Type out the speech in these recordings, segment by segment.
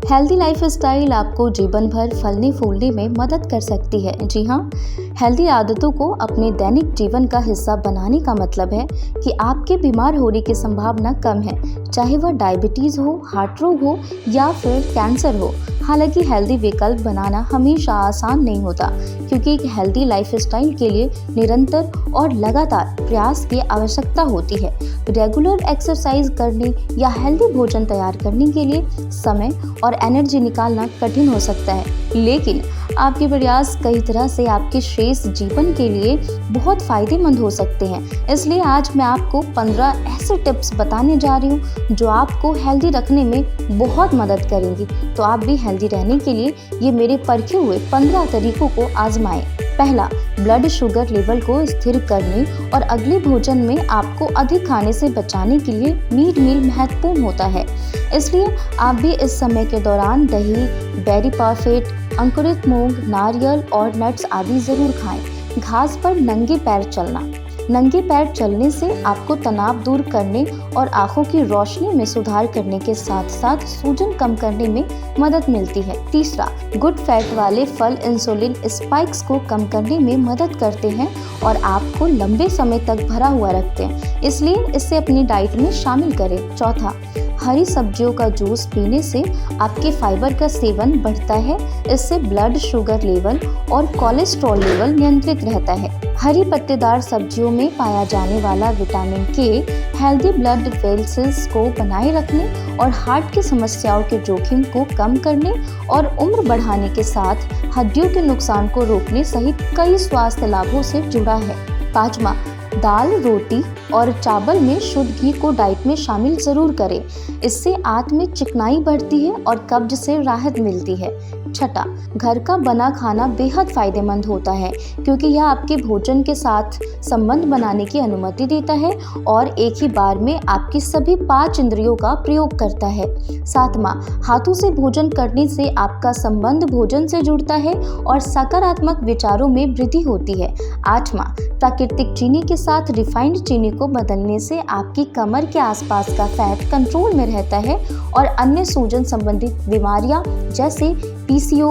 Healthy lifestyle आपको जीवन भर फलने फूलने में मदद कर सकती है। जी हाँ, हेल्दी आदतों को अपने दैनिक जीवन का हिस्सा बनाने का मतलब है कि आपके बीमार होने की संभावना कम है, चाहे वह डायबिटीज़ हो, हार्ट रोग हो या फिर कैंसर हो। हालांकि हेल्दी विकल्प बनाना हमेशा आसान नहीं होता, क्योंकि एक हेल्दी लाइफस्टाइल के लिए निरंतर और लगातार प्रयास की आवश्यकता होती है। रेगुलर एक्सरसाइज करने या हेल्दी भोजन तैयार करने के लिए समय और एनर्जी निकालना कठिन हो सकता है, लेकिन आपके प्रयास कई तरह से आपके श्रेष्ठ जीवन के लिए बहुत फायदेमंद हो सकते हैं। इसलिए आज मैं आपको 15 ऐसे टिप्स बताने जा रही हूँ जो आपको हेल्दी रखने में बहुत मदद करेंगी। तो आप भी हेल्दी रहने के लिए ये मेरे परखे हुए 15 तरीकों को आजमाएं। पहला, ब्लड शुगर लेवल को स्थिर करने और अगले भोजन में आपको अधिक खाने से बचाने के लिए मीट मील महत्वपूर्ण होता है। इसलिए आप भी इस समय के दौरान दही, बेरी परफेक्ट, अंकुरित मूंग, नारियल और नट्स आदि जरूर खाएं। घास पर नंगे पैर चलना। नंगे पैर चलने से आपको तनाव दूर करने और आंखों की रोशनी में सुधार करने के साथ साथ सूजन कम करने में मदद मिलती है। तीसरा, गुड फैट वाले फल इंसुलिन स्पाइक्स को कम करने में मदद करते हैं और आपको लंबे समय तक भरा हुआ रखते हैं, इसलिए इसे अपनी डाइट में शामिल करें। चौथा, हरी सब्जियों का जूस पीने से आपके फाइबर का सेवन बढ़ता है। इससे ब्लड शुगर लेवल और कोलेस्ट्रॉल लेवल नियंत्रित रहता है। हरी पत्तेदार सब्जियों में पाया जाने वाला विटामिन के हेल्दी ब्लड वेसल्स को बनाए रखने और हार्ट की समस्याओं के जोखिम को कम करने और उम्र बढ़ाने के साथ हड्डियों के नुकसान को रोकने सहित कई स्वास्थ्य लाभों से जुड़ा है। पांचवा, दाल, रोटी और चावल में शुद्ध घी को डाइट में शामिल जरूर करें। इससे आंत में चिकनाई बढ़ती है और कब्ज से राहत मिलती है। छठा, घर का बना खाना बेहद फायदेमंद होता है, क्योंकि यह आपके भोजन के साथ संबंध बनाने की अनुमति देता है और एक ही बार में आपकी सभी 5 इंद्रियों का प्रयोग करता है। सातवां, हाथों से भोजन करने से आपका संबंध भोजन से जुड़ता है और सकारात्मक विचारों में वृद्धि होती है। आठवां, प्राकृतिक चीनी के साथ रिफाइंड चीनी को बदलने से आपकी कमर के आसपास का फैट कंट्रोल में रहता है और अन्य सूजन संबंधित बीमारियां जैसे PCO,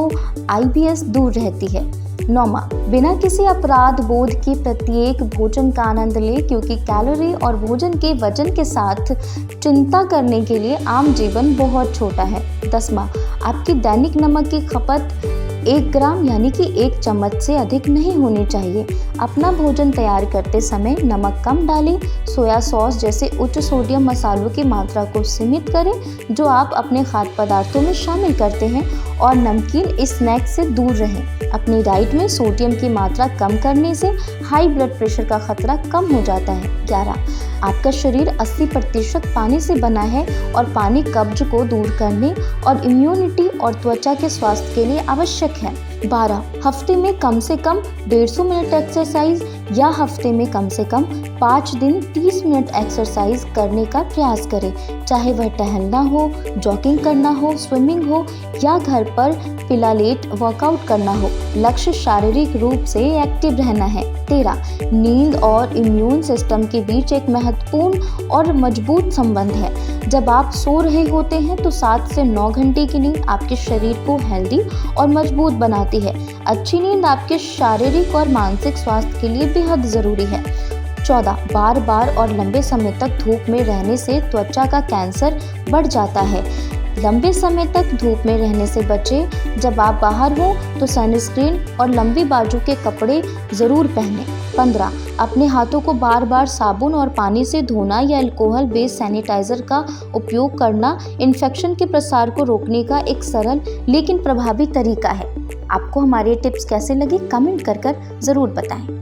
IBS दूर रहती है। नौवां, बिना किसी अपराध बोध के प्रत्येक भोजन का आनंद लें, क्योंकि कैलोरी और भोजन के वजन के साथ चिंता करने के लिए आम जीवन बहुत छोटा है। 10वां, आपकी दैनिक नमक की खपत 1 ग्राम यानी कि 1 चम्मच से अधिक नहीं होनी चाहिए। अपना भोजन तैयार करते समय नमक कम डालें। सोया सॉस जैसे उच्च सोडियम मसालों की मात्रा को सीमित करें जो आप अपने खाद्य पदार्थों में शामिल करते हैं और नमकीन स्नैक से दूर रहें। अपनी डाइट में सोडियम की मात्रा कम करने से हाई ब्लड प्रेशर का खतरा कम हो जाता है। 11, आपका शरीर 80% पानी से बना है और पानी कब्ज को दूर करने और इम्यूनिटी और त्वचा के स्वास्थ्य के लिए आवश्यक है। 12, हफ्ते में कम से कम 150 मिनट एक्सरसाइज या हफ्ते में कम से कम 5 दिन 30 मिनट एक्सरसाइज करने का प्रयास करें, चाहे वह टहलना हो, जॉगिंग करना हो, स्विमिंग हो या घर पर पिलाटेस वर्कआउट करना हो। लक्ष्य शारीरिक रूप से एक्टिव रहना है। 13, नींद और इम्यून सिस्टम के बीच एक महत्वपूर्ण और मजबूत संबंध है। जब आप सो रहे होते हैं तो 7 से 9 घंटे की नींद आपके शरीर को हेल्दी और मजबूत बनाती है। अच्छी नींद आपके शारीरिक और मानसिक स्वास्थ्य के लिए बेहद जरूरी है। 14, बार बार और लंबे समय तक धूप में रहने से त्वचा का कैंसर बढ़ जाता है। लंबे समय तक धूप में रहने से बचें। जब आप बाहर हो तो सनस्क्रीन और लंबी बाजू के कपड़े ज़रूर पहनें। 15, अपने हाथों को बार बार साबुन और पानी से धोना या अल्कोहल बेस्ड सैनिटाइज़र का उपयोग करना इन्फेक्शन के प्रसार को रोकने का एक सरल लेकिन प्रभावी तरीका है। आपको हमारे टिप्स कैसे लगे कमेंट कर ज़रूर बताएं।